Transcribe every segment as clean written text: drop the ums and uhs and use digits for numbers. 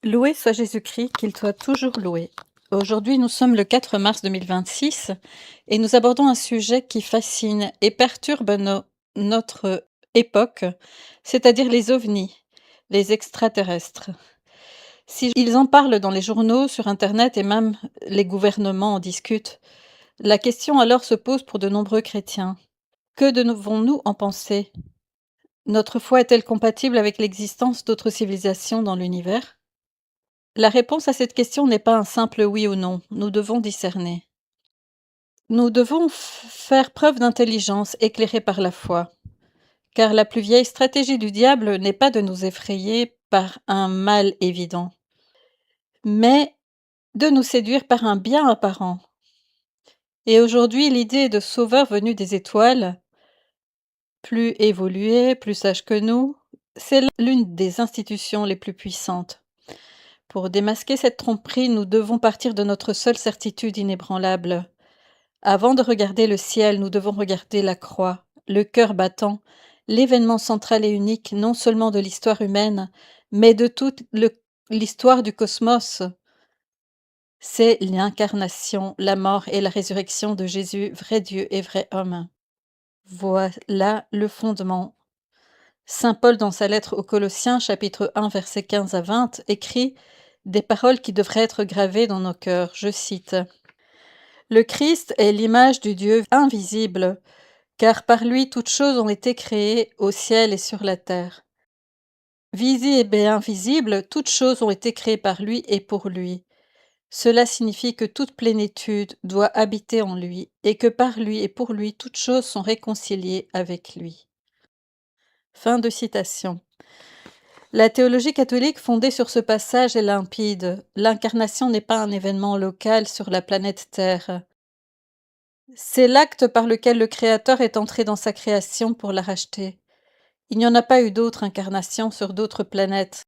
Loué soit Jésus-Christ, qu'il soit toujours loué. Aujourd'hui, nous sommes le 4 mars 2026 et nous abordons un sujet qui fascine et perturbe notre époque, c'est-à-dire les ovnis, les extraterrestres. Si ils en parlent dans les journaux, sur Internet et même les gouvernements en discutent, la question alors se pose pour de nombreux chrétiens. Que devons-nous en penser? Notre foi est-elle compatible avec l'existence d'autres civilisations dans l'univers? La réponse à cette question n'est pas un simple oui ou non, nous devons discerner. Nous devons faire preuve d'intelligence éclairée par la foi, car la plus vieille stratégie du diable n'est pas de nous effrayer par un mal évident, mais de nous séduire par un bien apparent. Et aujourd'hui, l'idée de sauveur venu des étoiles, plus évolué, plus sage que nous, c'est l'une des institutions les plus puissantes. Pour démasquer cette tromperie, nous devons partir de notre seule certitude inébranlable. Avant de regarder le ciel, nous devons regarder la croix, le cœur battant, l'événement central et unique non seulement de l'histoire humaine, mais de toute l'histoire du cosmos. C'est l'incarnation, la mort et la résurrection de Jésus, vrai Dieu et vrai homme. Voilà le fondement. Saint Paul, dans sa lettre aux Colossiens, chapitre 1, versets 15 à 20, écrit des paroles qui devraient être gravées dans nos cœurs. Je cite: Le Christ est l'image du Dieu invisible, car par lui toutes choses ont été créées au ciel et sur la terre. Visibles et invisibles, toutes choses ont été créées par lui et pour lui. Cela signifie que toute plénitude doit habiter en lui, et que par lui et pour lui toutes choses sont réconciliées avec lui. Fin de citation. La théologie catholique fondée sur ce passage est limpide. L'incarnation n'est pas un événement local sur la planète Terre. C'est l'acte par lequel le Créateur est entré dans sa création pour la racheter. Il n'y en a pas eu d'autres incarnations sur d'autres planètes.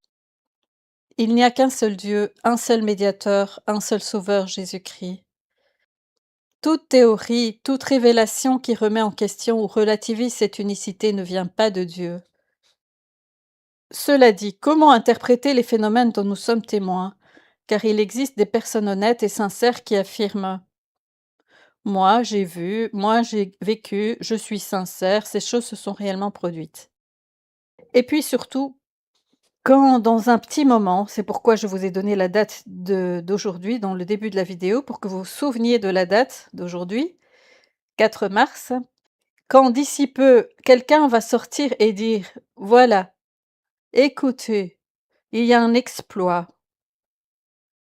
Il n'y a qu'un seul Dieu, un seul médiateur, un seul sauveur, Jésus-Christ. Toute théorie, toute révélation qui remet en question ou relativise cette unicité ne vient pas de Dieu. Cela dit, comment interpréter les phénomènes dont nous sommes témoins? Car il existe des personnes honnêtes et sincères qui affirment: moi j'ai vu, moi j'ai vécu, je suis sincère, ces choses se sont réellement produites. Et puis surtout, quand dans un petit moment, c'est pourquoi je vous ai donné la date d'aujourd'hui dans le début de la vidéo, pour que vous vous souveniez de la date d'aujourd'hui, 4 mars, quand d'ici peu, quelqu'un va sortir et dire: «Voilà, écoutez, il y a un exploit.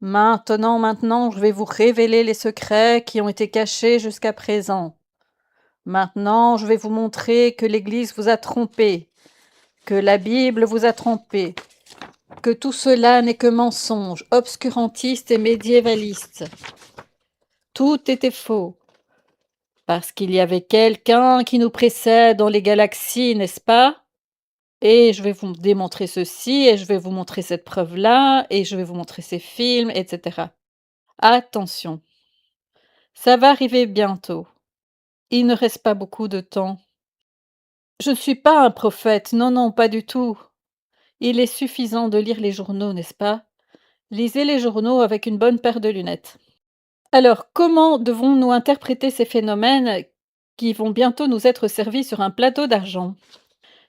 Maintenant, je vais vous révéler les secrets qui ont été cachés jusqu'à présent. Maintenant, je vais vous montrer que l'Église vous a trompé, que la Bible vous a trompé, que tout cela n'est que mensonge, obscurantiste et médiévaliste. Tout était faux, parce qu'il y avait quelqu'un qui nous précède dans les galaxies, n'est-ce pas? Et je vais vous démontrer ceci, et je vais vous montrer cette preuve-là, et je vais vous montrer ces films, etc. Attention, ça va arriver bientôt. Il ne reste pas beaucoup de temps. Je ne suis pas un prophète, non, non, pas du tout. Il est suffisant de lire les journaux, n'est-ce pas? Lisez les journaux avec une bonne paire de lunettes. Alors, comment devons-nous interpréter ces phénomènes qui vont bientôt nous être servis sur un plateau d'argent?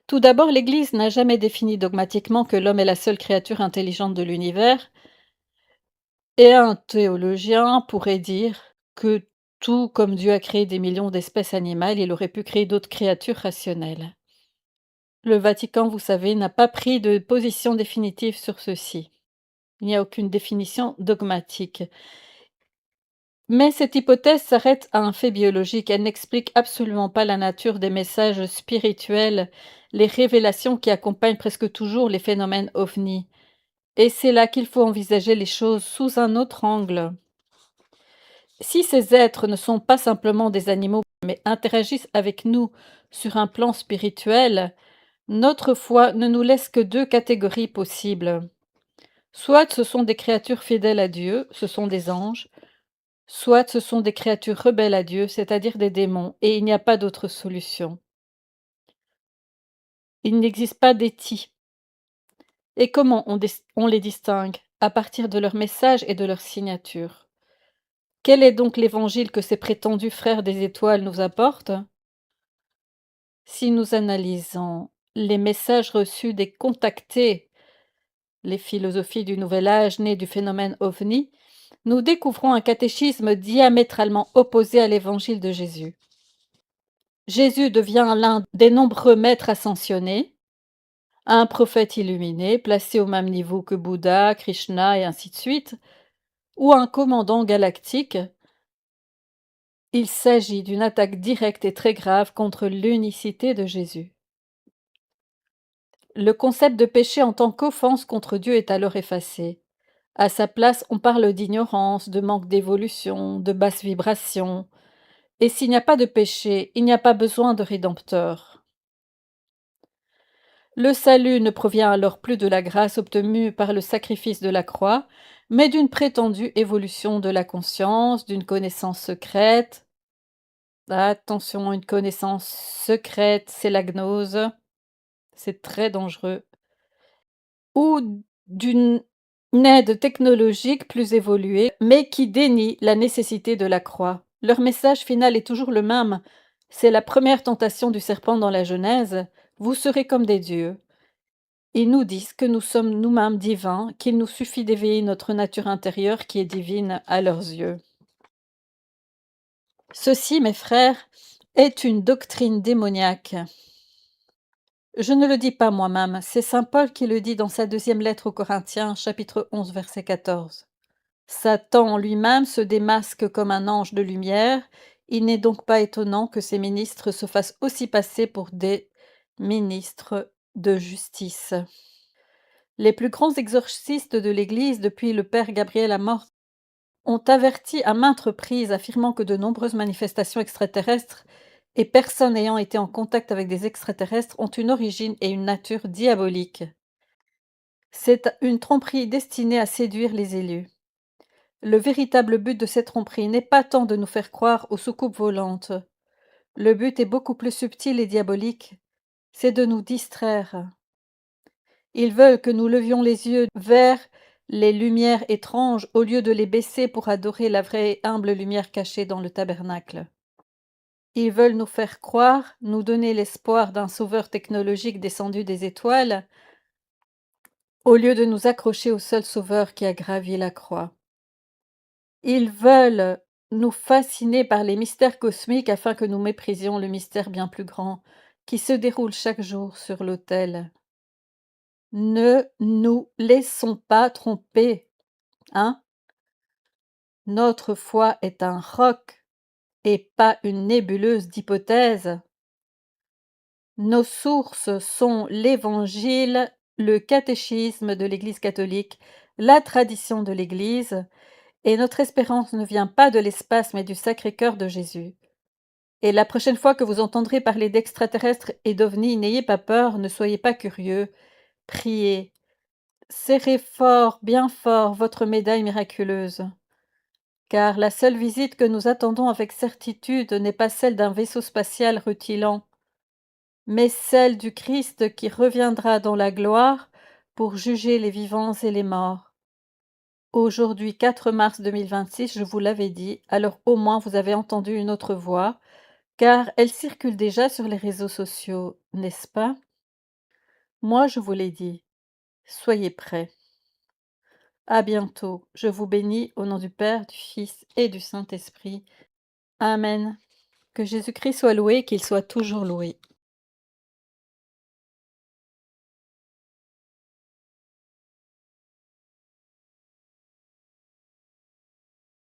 Tout d'abord, l'Église n'a jamais défini dogmatiquement que l'homme est la seule créature intelligente de l'univers, et un théologien pourrait dire que tout comme Dieu a créé des millions d'espèces animales, il aurait pu créer d'autres créatures rationnelles. Le Vatican, vous savez, n'a pas pris de position définitive sur ceci. Il n'y a aucune définition dogmatique. Mais cette hypothèse s'arrête à un fait biologique. Elle n'explique absolument pas la nature des messages spirituels, les révélations qui accompagnent presque toujours les phénomènes ovnis. Et c'est là qu'il faut envisager les choses sous un autre angle. Si ces êtres ne sont pas simplement des animaux, mais interagissent avec nous sur un plan spirituel, notre foi ne nous laisse que deux catégories possibles. Soit ce sont des créatures fidèles à Dieu, ce sont des anges, soit ce sont des créatures rebelles à Dieu, c'est-à-dire des démons, et il n'y a pas d'autre solution. Il n'existe pas d'éthique. Et comment on les distingue? à partir de leur message et de leur signature. Quel est donc l'évangile que ces prétendus frères des étoiles nous apportent? Si nous analysons les messages reçus des contactés, les philosophies du Nouvel Âge nées du phénomène OVNI, nous découvrons un catéchisme diamétralement opposé à l'évangile de Jésus. Jésus devient l'un des nombreux maîtres ascensionnés, un prophète illuminé, placé au même niveau que Bouddha, Krishna et ainsi de suite, ou un commandant galactique. Il s'agit d'une attaque directe et très grave contre l'unicité de Jésus. Le concept de péché en tant qu'offense contre Dieu est alors effacé. À sa place, on parle d'ignorance, de manque d'évolution, de basse vibration. Et s'il n'y a pas de péché, il n'y a pas besoin de rédempteur. Le salut ne provient alors plus de la grâce obtenue par le sacrifice de la croix, mais d'une prétendue évolution de la conscience, d'une connaissance secrète. Attention, une connaissance secrète, c'est la gnose, c'est très dangereux. Ou d'une aide technologique plus évoluée, mais qui dénie la nécessité de la croix. Leur message final est toujours le même. C'est la première tentation du serpent dans la Genèse. Vous serez comme des dieux. Ils nous disent que nous sommes nous-mêmes divins, qu'il nous suffit d'éveiller notre nature intérieure qui est divine à leurs yeux. Ceci, mes frères, est une doctrine démoniaque. Je ne le dis pas moi-même, c'est saint Paul qui le dit dans sa deuxième lettre aux Corinthiens, chapitre 11, verset 14. Satan lui-même se démasque comme un ange de lumière, il n'est donc pas étonnant que ses ministres se fassent aussi passer pour des ministres de justice. Les plus grands exorcistes de l'Église, depuis le père Gabriel Amorth, ont averti à maintes reprises, affirmant que de nombreuses manifestations extraterrestres et personnes ayant été en contact avec des extraterrestres ont une origine et une nature diabolique. C'est une tromperie destinée à séduire les élus. Le véritable but de cette tromperie n'est pas tant de nous faire croire aux soucoupes volantes. Le but est beaucoup plus subtil et diabolique, c'est de nous distraire. Ils veulent que nous levions les yeux vers les lumières étranges au lieu de les baisser pour adorer la vraie et humble lumière cachée dans le tabernacle. Ils veulent nous faire croire, nous donner l'espoir d'un sauveur technologique descendu des étoiles, au lieu de nous accrocher au seul sauveur qui a gravi la croix. Ils veulent nous fasciner par les mystères cosmiques afin que nous méprisions le mystère bien plus grand qui se déroule chaque jour sur l'autel. Ne nous laissons pas tromper, hein? Notre foi est un roc et pas une nébuleuse d'hypothèses. Nos sources sont l'Évangile, le catéchisme de l'Église catholique, la tradition de l'Église, et notre espérance ne vient pas de l'espace mais du Sacré-Cœur de Jésus. Et la prochaine fois que vous entendrez parler d'extraterrestres et d'ovnis, n'ayez pas peur, ne soyez pas curieux, priez. Serrez fort, bien fort, votre médaille miraculeuse. Car la seule visite que nous attendons avec certitude n'est pas celle d'un vaisseau spatial rutilant, mais celle du Christ qui reviendra dans la gloire pour juger les vivants et les morts. Aujourd'hui, 4 mars 2026, je vous l'avais dit, alors au moins vous avez entendu une autre voix, car elle circule déjà sur les réseaux sociaux, n'est-ce pas? Moi, je vous l'ai dit, soyez prêts. À bientôt. Je vous bénis au nom du Père, du Fils et du Saint-Esprit. Amen. Que Jésus-Christ soit loué, qu'il soit toujours loué.